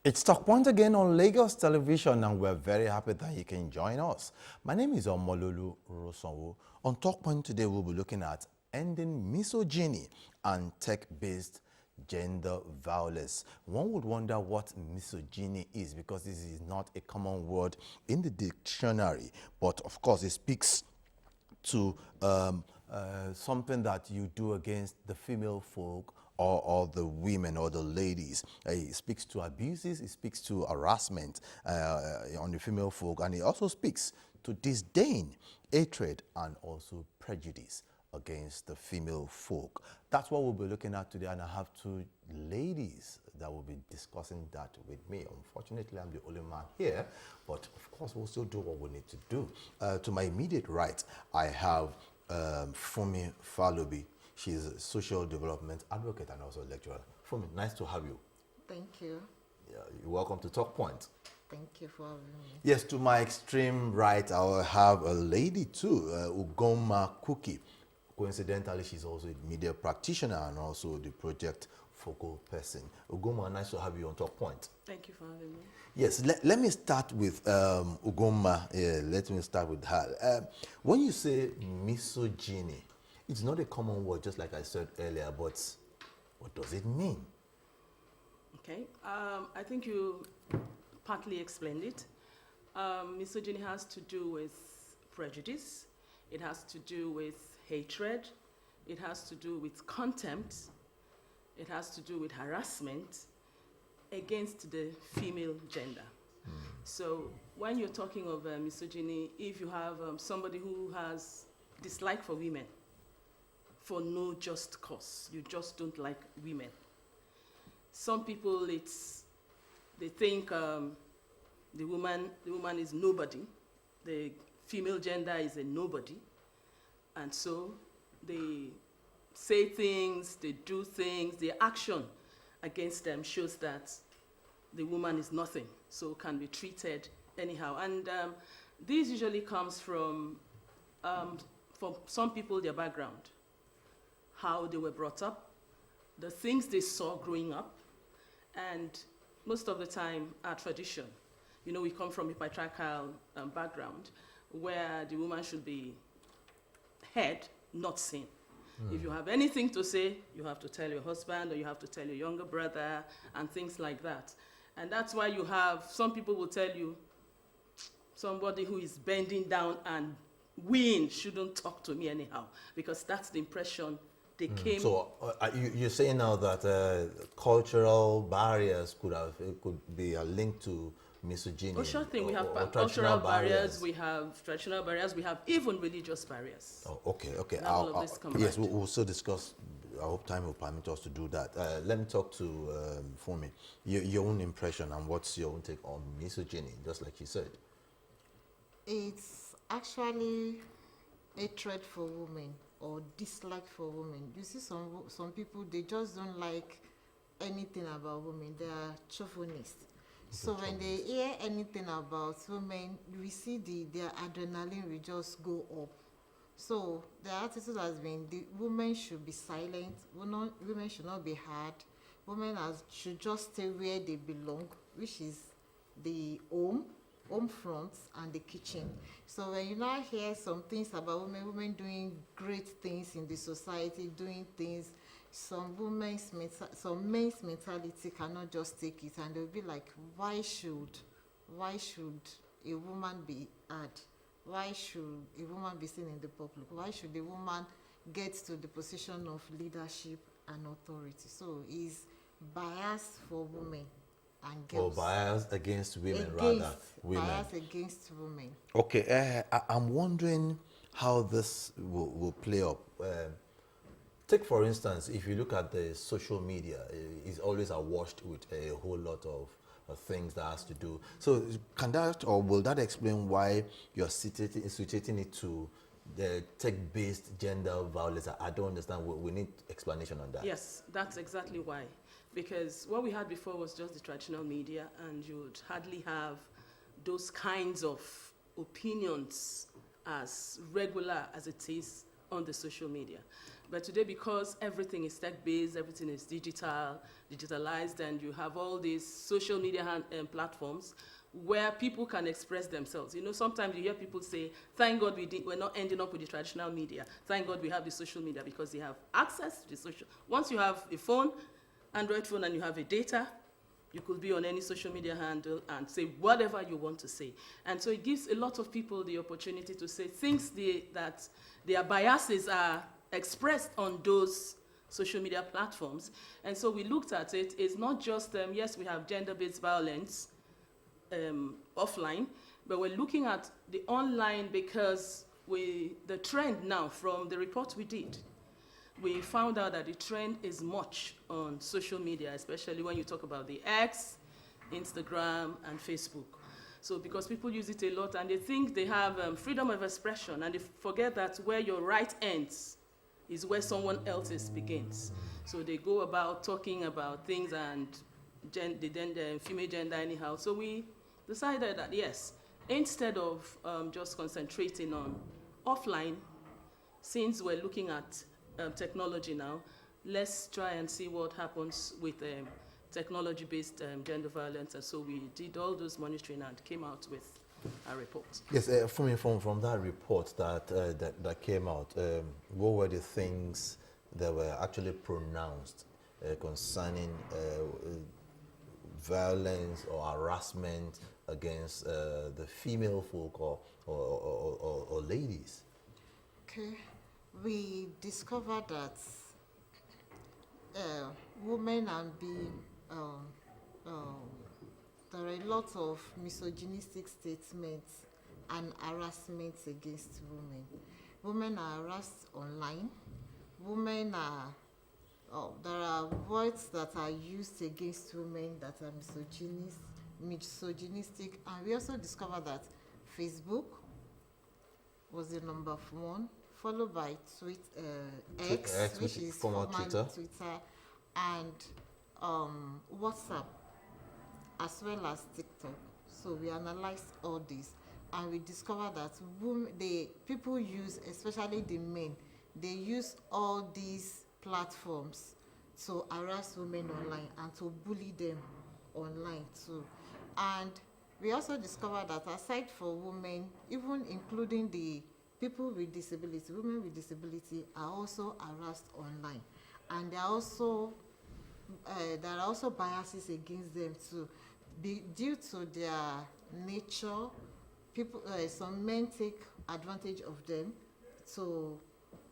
It's Talk Point again on Lagos Television, and we're very happy that you can join us. My name is Omololu Rosonwo. On Talk Point today, we'll be looking at ending misogyny and tech-based gender violence. One would wonder what misogyny is, because this is not a common word in the dictionary, but of course it speaks to something that you do against the female folk or the women or the ladies. It speaks to abuses, it speaks to harassment on the female folk, and it also speaks to disdain, hatred, and also prejudice against the female folk. That's what we'll be looking at today, and I have two ladies that will be discussing that with me. Unfortunately, I'm the only man here, but of course we'll still do what we need to do. To my immediate right, I have Fumi Falobi. She's a social development advocate and also lecturer. Fumi, nice to have you. Thank you. Yeah, you're welcome to Talk Point. Thank you for having me. Yes, to my extreme right, I will have a lady too, Ugoma Kuki. Coincidentally, she's also a media practitioner and also the project focal person. Ugoma, nice to have you on Talk Point. Thank you for having me. Yes, let me start with Ugoma. Let me start with her. When you say misogyny, it's not a common word, just like I said earlier, but what does it mean? Okay, I think you partly explained it. Misogyny has to do with prejudice. It has to do with hatred. It has to do with contempt. It has to do with harassment against the female gender. So when you're talking of misogyny, if you have somebody who has dislike for women for no just cause, you just don't like women. Some people, they think the woman is nobody, the female gender is a nobody, and so they say things, they do things, their action against them shows that the woman is nothing, so can be treated anyhow. And this usually comes from some people, their background, how they were brought up, the things they saw growing up, and most of the time our tradition. You know, we come from a patriarchal background where the woman should be heard, not seen. If you have anything to say, you have to tell your husband or you have to tell your younger brother and things like that. And that's why you have, some people will tell you, somebody who is bending down and weeing shouldn't talk to me anyhow, because that's the impression they came. So you're saying now that cultural barriers could be a link to misogyny? Oh, sure thing. We have or cultural barriers, we have traditional barriers, we have even religious barriers. Oh, okay. All of this Yes, combined. we'll still discuss. I hope time will permit us to do that. Let me talk to Fumi. Your own impression and what's your own take on misogyny, just like you said. It's actually hatred for women or dislike for women. You see, some people, they just don't like anything about women. They are chauvinists. So when they hear anything about women, we see their adrenaline will just go up. So the attitude has been the women should be silent, women should not be heard, women should just stay where they belong, which is the home front and the kitchen. So when you now hear some things about women doing great things in the society, doing things, some men's mentality cannot just take it, and they'll be like, why should a woman be heard? Why should a woman be seen in the public? Why should a woman get to the position of leadership and authority? So it's bias for women and girls. Or bias against women, women. Bias against women. Okay, I'm wondering how this will play up. Take, for instance, if you look at the social media, it's always awash with a whole lot of things that has to do. So can that, or will that explain why you're situating it to the tech-based gender violence? I don't understand. We need explanation on that. Yes, that's exactly why. Because what we had before was just the traditional media, and you'd hardly have those kinds of opinions as regular as it is on the social media. But today, because everything is tech-based, everything is digitalized, and you have all these social media platforms where people can express themselves. You know, sometimes you hear people say, thank God we're not ending up with the traditional media. Thank God we have the social media, because they have access to the social. Once you have a phone, Android phone, and you have a data, you could be on any social media handle and say whatever you want to say. And so it gives a lot of people the opportunity to say things that their biases are expressed on those social media platforms. And so we looked at it. It's not just, yes, we have gender-based violence offline, but we're looking at the online, because the trend now, from the report we did, we found out that the trend is much on social media, especially when you talk about the X, Instagram, and Facebook. So because people use it a lot, and they think they have freedom of expression, and they forget that where your right ends is where someone else's begins. So they go about talking about things and the female gender anyhow. So we decided that, yes, instead of just concentrating on offline, since we're looking at technology now, let's try and see what happens with technology-based gender violence. And so we did all those monitoring and came out with a report. Yes, from that report that came out, what were the things that were actually pronounced concerning violence or harassment against the female folk or ladies? Okay, we discovered that women are being there are a lot of misogynistic statements and harassments against women. Women are harassed online. Women are there are words that are used against women that are misogynistic, and we also discovered that Facebook was the number one, followed by X, which is former Twitter, and WhatsApp, as well as TikTok. So we analyzed all this, and we discovered that people use, especially the men, they use all these platforms to harass women online and to bully them online too. And we also discovered that aside for women, even including the people with disability, women with disability are also harassed online, and there are also biases against them too, due to their nature. Some men take advantage of them to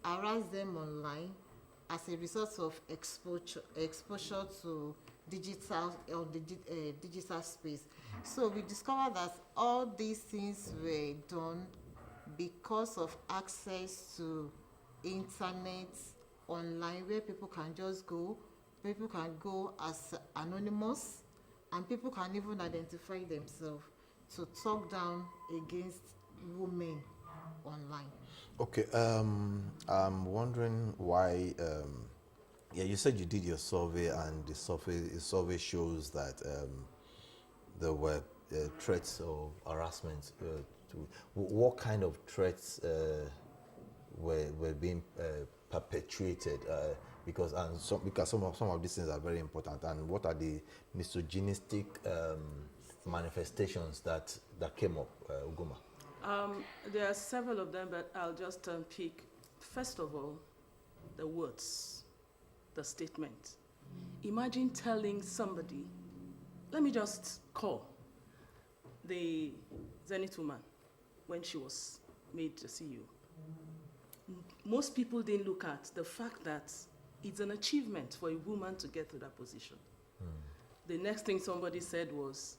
harass them online as a result of exposure to digital space. So we discovered that all these things were done because of access to internet online, where people can go as anonymous, and people can even identify themselves to talk down against women online. Okay, I'm wondering why. Yeah, you said you did your survey, and the survey shows that there were threats of harassment. What kind of threats were being perpetuated? Because some of these things are very important. And what are the misogynistic manifestations that came up, Ugoma? There are several of them, but I'll just pick, first of all, the words, the statement. Imagine telling somebody, let me just call the Zenith woman when she was made the CEO. Most people didn't look at the fact that it's an achievement for a woman to get to that position. The next thing somebody said was,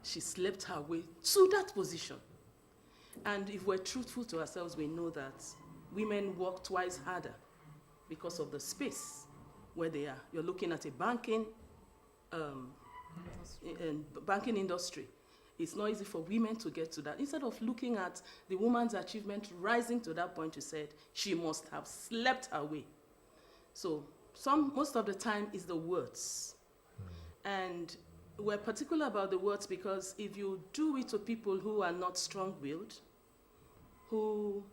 she slept her way to that position. And if we're truthful to ourselves, we know that women work twice harder because of the space where they are. You're looking at a banking in banking industry. It's not easy for women to get to that. Instead of looking at the woman's achievement rising to that point, you said she must have slept her way. So most of the time is the words. And we're particular about the words because if you do it to people who are not strong-willed, who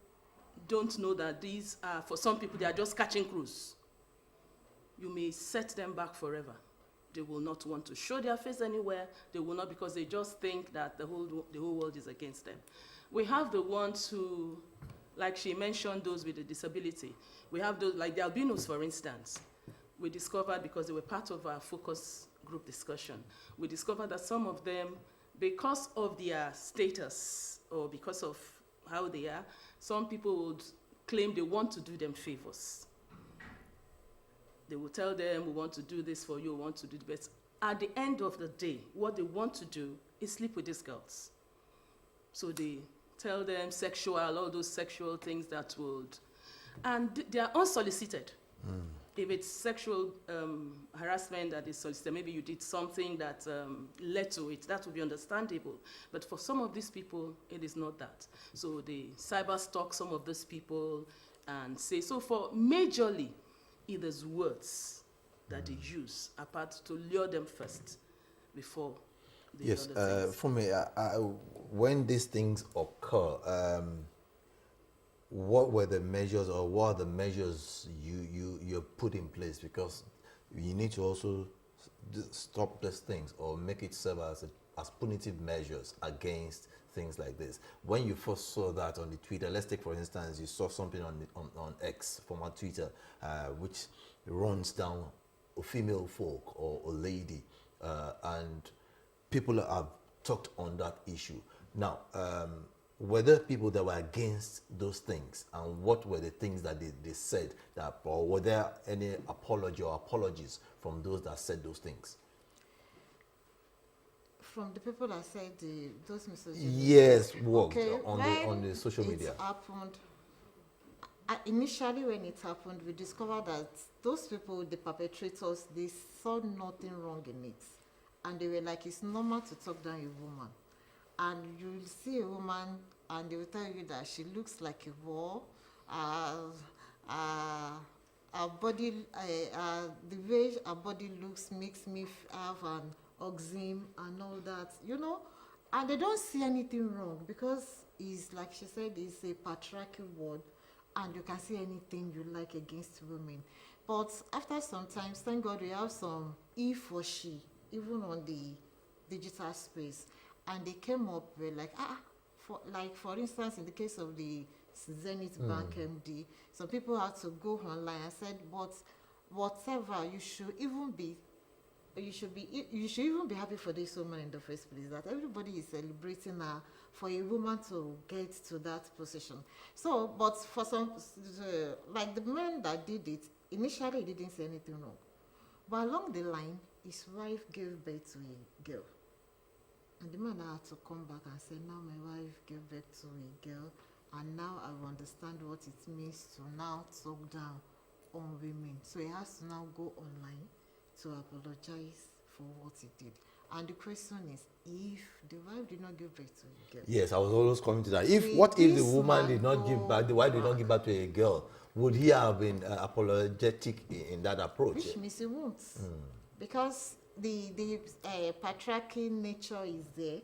don't know that these are, for some people, they are just catching cruise, you may set them back forever. They will not want to show their face anywhere. They will not, because they just think that the whole world is against them. We have the ones who, like she mentioned, those with a disability. We have those, like the albinos, for instance. We discovered, because they were part of our focus group discussion, we discovered that some of them, because of their status or because of how they are, some people would claim they want to do them favors. They will tell them, we want to do this for you, we want to do the best. At the end of the day, what they want to do is sleep with these girls. So they tell them all those sexual things that would, and they are unsolicited. If it's sexual harassment that is solicited, maybe you did something that led to it, that would be understandable. But for some of these people, it is not that. So they cyber stalk some of these people and say, so for majorly, it is words that they use apart to lure them first before the Yes, other things. for me, when these things occur, what were the measures, or what are the measures you put in place? Because you need to also stop these things or make it serve as punitive measures against things like this. When you first saw that on the Twitter, let's take for instance, you saw something on X, former Twitter, which runs down a female folk or a lady, and people have talked on that issue. Now, were there people that were against those things, and what were the things that they said, that, or were there any apology or apologies from those that said those things? From the people that said those misogyny. Yes, worked Okay, on the social media. It happened. Initially, when it happened, we discovered that those people, the perpetrators, they saw nothing wrong in it, and they were like, it's normal to talk down a woman. And you will see a woman and they will tell you that she looks like a wall. Her body, the way her body looks makes me have an eczema and all that, And they don't see anything wrong because it's, like she said, it's a patriarchal world and you can see anything you like against women. But after some time, thank God we have some he for she, even on the digital space. And they came up with like, for instance, in the case of the Zenith Bank MD, some people had to go online and said, but whatever, you should even be happy for this woman in the first place, that everybody is celebrating her for a woman to get to that position. So, but for some, like the man that did it, initially he didn't say anything wrong. But along the line, his wife gave birth to a girl. And the man had to come back and say, now my wife gave birth to a girl, and now I understand what it means to now talk down on women. So he has to now go online to apologize for what he did. And the question is, if the wife did not give birth to a girl. Yes, I was always coming to that. What if the woman did not give back, the wife did not give back to a girl? Would he have been apologetic in that approach? Which means he won't. Because the patriarchal nature is there.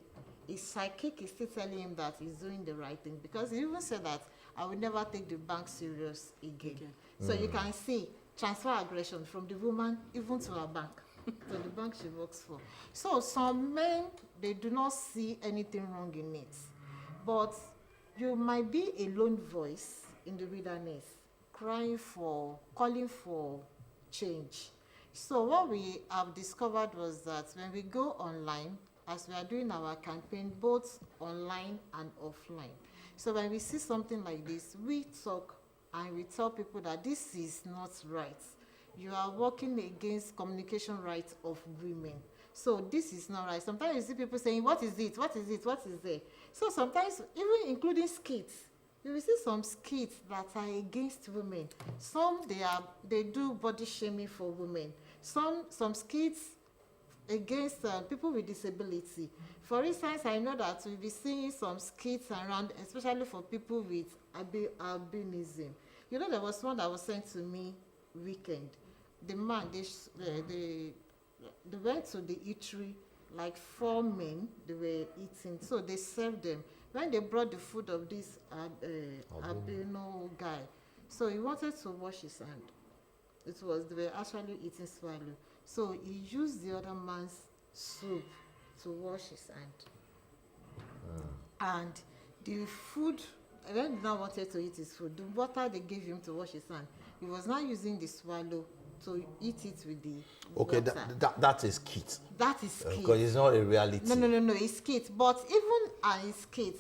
His psychic is still telling him that he's doing the right thing, because he even said that I will never take the bank serious again. So you can see transfer aggression from the woman even to her bank, to the bank she works for. So some men, they do not see anything wrong in it, but you might be a lone voice in the wilderness, calling for change. So what we have discovered was that when we go online, as we are doing our campaign, both online and offline. So when we see something like this, we talk and we tell people that this is not right. You are working against communication rights of women. So this is not right. Sometimes you see people saying, what is it? What is it? What is there? So sometimes, even including skits, you will see some skits that are against women. Some they do body shaming for women. Some skits against people with disability. For instance, I know that we'll be seeing some skits around, especially for people with albinism. You know, there was one that was sent to me weekend. The man, they went to the eatery, like 4 men, they were eating, so they served them. When they brought the food of this albino guy, so he wanted to wash his hand. They were actually eating swallow. So he used the other man's soup to wash his hand. And the food, when he now wanted to eat his food, the water they gave him to wash his hand, he was now using the swallow to eat it with the Okay, water. that is kit. That is skit. Because it's not a reality. No, it's skit. But even as skit,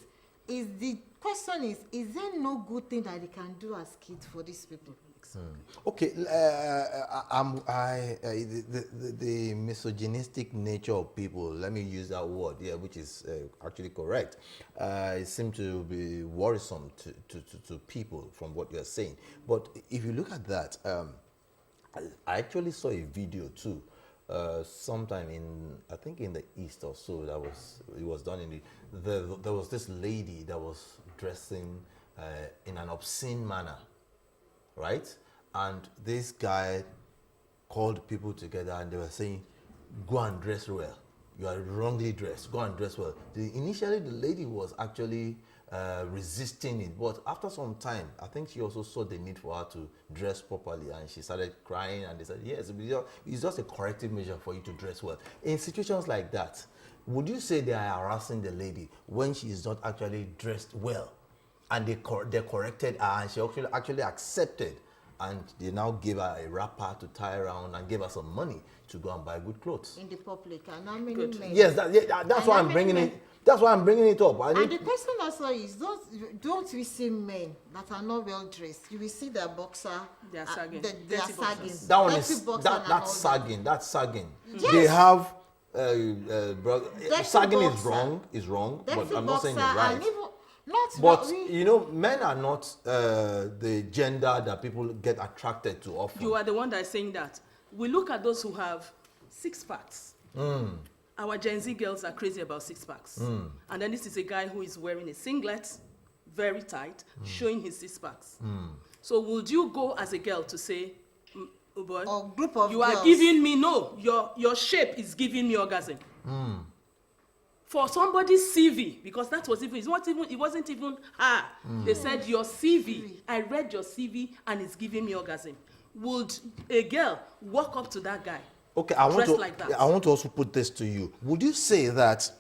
the question is there no good thing that they can do as skit for these people? Okay, the misogynistic nature of people, let me use that word, yeah, which is actually correct. It seems to be worrisome to people from what you're saying. But if you look at that, I actually saw a video too, sometime I think in the East or so, it was done there was this lady that was dressing in an obscene manner, right? And this guy called people together and they were saying, go and dress well. You are wrongly dressed. Go and dress well. Initially, the lady was actually resisting it. But after some time, I think she also saw the need for her to dress properly. And she started crying. And they said, yes, it's just a corrective measure for you to dress well. In situations like that, would you say they are harassing the lady when she is not actually dressed well? And they corrected her and she actually accepted. And they now gave her a wrapper to tie around and gave her some money to go and buy good clothes. In the public, and how many men? Yes, that's why I'm bringing it. That's why I'm bringing it up. And the question also is, don't we see men that are not well dressed? You will see their boxer. They are sagging. They are sagging. That one is that's sagging. That's sagging. Yes. They have sagging boxer. is wrong, but Dirty I'm not saying it's boxer, right. and even, not But what we, you know, men are not the gender that people get attracted to often. You are the one that is saying that. We look at those who have six packs. Our Gen Z girls are crazy about six packs. And then this is a guy who is wearing a singlet, very tight, showing his six packs. So would you go as a girl to say, oh boy, or group of you girls. are giving me, no, your shape is giving me orgasm. For somebody's CV, because that was even, it wasn't even her. They said your CV, I read your CV and it's giving me orgasm. Would a girl walk up to that guy? Okay, I want to also put this to you. Would you say that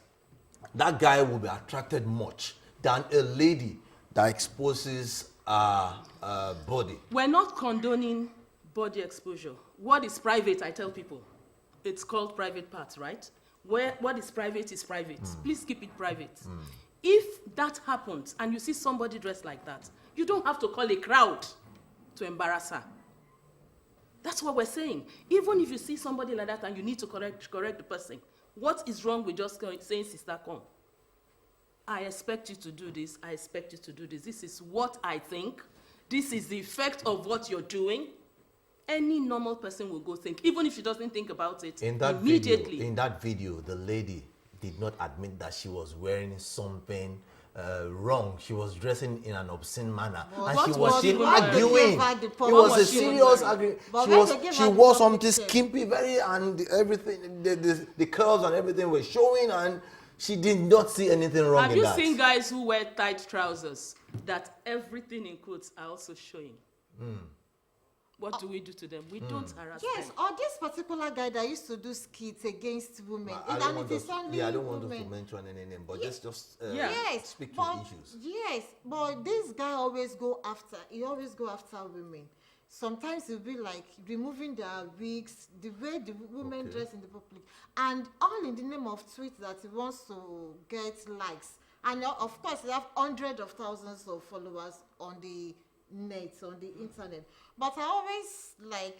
guy would be attracted much than a lady that exposes body? We're not condoning body exposure. What is private, I tell people, it's called private parts, right? What is private is private. Please keep it private. If that happens and you see somebody dressed like that, you don't have to call a crowd to embarrass her. That's what we're saying. Even if you see somebody like that and you need to correct the person, what is wrong with just saying, sister, come? I expect you to do this. I expect you to do this. This is what I think. This is the effect of what you're doing. Any normal person will go think, even if she doesn't think about it immediately. In that video, the lady did not admit that she was wearing something wrong. She was dressing in an obscene manner, and she was still arguing. It was a serious argument. She wore something skimpy, and everything, the curls and everything were showing, and she did not see anything wrong in that. Have you seen guys who wear tight trousers that everything in quotes are also showing? What do we do to them? We don't harass them. Yes, or this particular guy that used to do skits against women. I don't want us to mention any name, but just speak to issues. Yes, but this guy always go after women. Sometimes it'll be like removing their wigs, the way the women dress in the public, and all in the name of tweets that he wants to get likes. And of course, they have hundreds of thousands of followers on the net, on the internet. But I always like,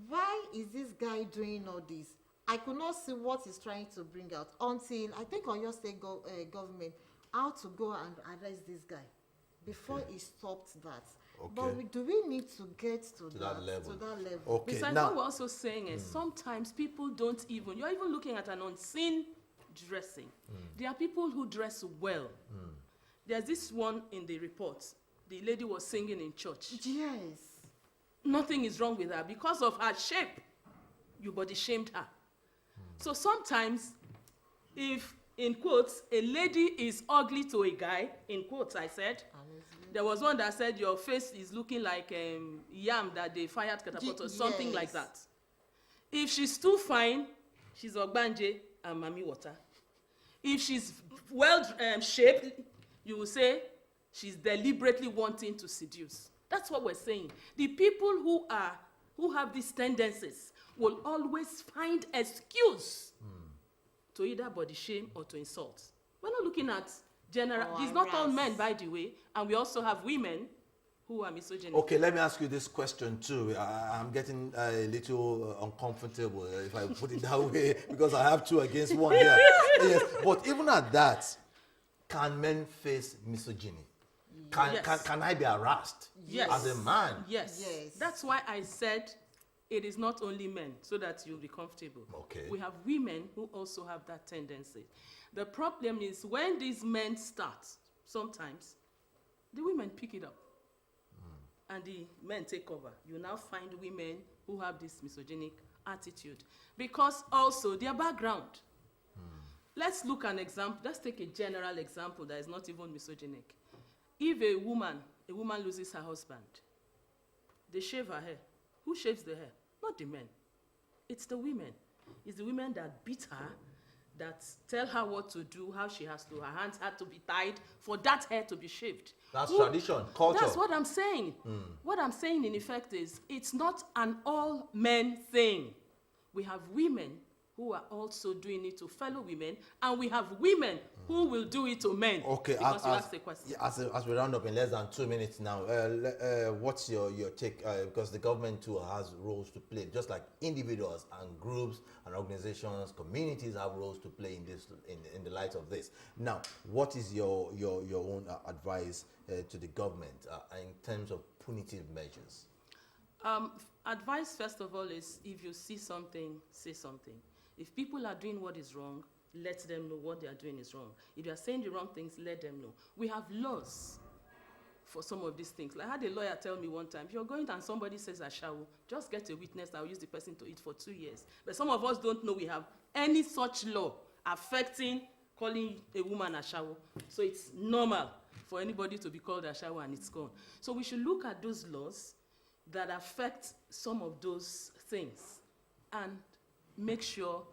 why is this guy doing all this? I could not see what he's trying to bring out until I think Oyo State government how to go and arrest this guy before he stopped that. But do we need to get to that level? To that level? Okay, Besides, now what we're also saying is sometimes people don't even, you're even looking at an unseen dressing. There are people who dress well. There's this one in the report. The lady was singing in church. Yes. Nothing is wrong with her. Because of her shape, you body shamed her. So sometimes, if, in quotes, a lady is ugly to a guy, in quotes I said, there was one that said your face is looking like yam that they fired catapult or something like that. If she's too fine, she's ogbanje and mami water. If she's well shaped, you will say she's deliberately wanting to seduce. That's what we're saying. The people who have these tendencies will always find excuse to either body shame or to insult. We're not looking at general. It's not all men, by the way, and we also have women who are misogynistic. Okay, let me ask you this question too. I'm getting a little uncomfortable if I put it that way because I have two against one here. Yes, but even at that, can men face misogyny? Can I be harassed as a man? Yes. That's why I said it is not only men, so that you'll be comfortable. Okay. We have women who also have that tendency. The problem is when these men start, sometimes the women pick it up and the men take over. You now find women who have this misogynic attitude because also their background. Let's look at an example. Let's take a general example that is not even misogynic. If a woman loses her husband, they shave her hair. Who shaves the hair? Not the men. It's the women. It's the women that beat her, that tell her what to do, how she has to, her hands had to be tied for that hair to be shaved. That's tradition, culture. That's what I'm saying. What I'm saying in effect is, it's not an all men thing. We have women who are also doing it to fellow women, and we have women who will do it to men. Okay, because you asked the question. As we round up in less than 2 minutes now, what's your take? Because the government too has roles to play, just like individuals and groups and organizations, communities have roles to play in this, in the light of this. Now, what is your own advice to the government in terms of punitive measures? Advice, first of all, is if you see something, say something. If people are doing what is wrong, let them know what they are doing is wrong. If they are saying the wrong things, let them know. We have laws for some of these things. Like I had a lawyer tell me one time, if you're going and somebody says ashawo, just get a witness that will use the person to eat for 2 years. But some of us don't know we have any such law affecting calling a woman ashawo. So it's normal for anybody to be called ashawo and it's gone. So we should look at those laws that affect some of those things and make sure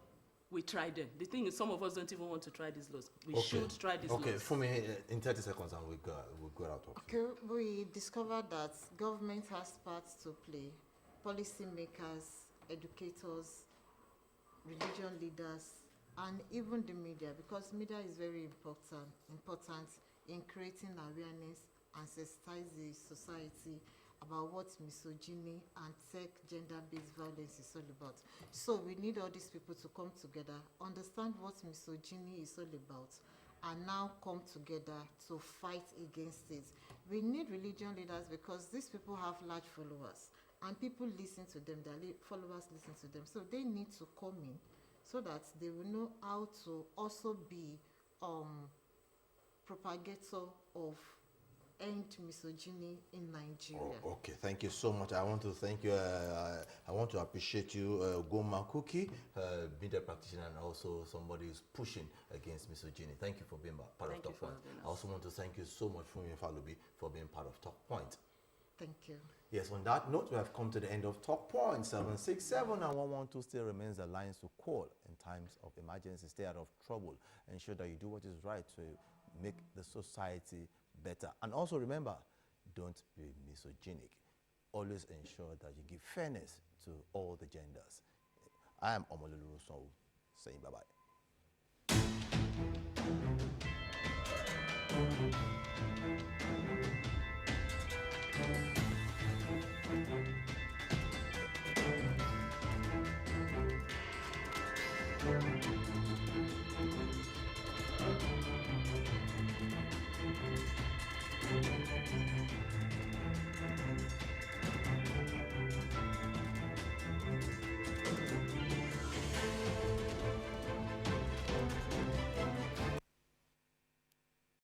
we try them. The thing is, some of us don't even want to try these laws. We should try these laws. Okay, for me, in 30 seconds, and we'll go out of. Okay, we discovered that government has parts to play. Policymakers, educators, religion leaders, and even the media, because media is very important in creating awareness and sensitize the society about what misogyny and gender-based violence is all about. So we need all these people to come together, understand what misogyny is all about, and now come together to fight against it. We need religion leaders because these people have large followers and people listen to them, their followers listen to them. So they need to come in so that they will know how to also be propagator of end misogyny in Nigeria. Oh, okay, thank you so much. I want to thank you. I want to appreciate you, Goma Kuki, media practitioner and also somebody who's pushing against misogyny. Thank you for being part of Talk Point. I also want to thank you so much, Funmi Falubi, for being part of Talk Point. Thank you. Yes, on that note, we have come to the end of Talk Point. 767 and 112 still remains the lines to call in times of emergency. Stay out of trouble. Ensure that you do what is right to make the society better. And also remember, don't be misogynic. Always ensure that you give fairness to all the genders. I am Omololu Ruson saying bye-bye.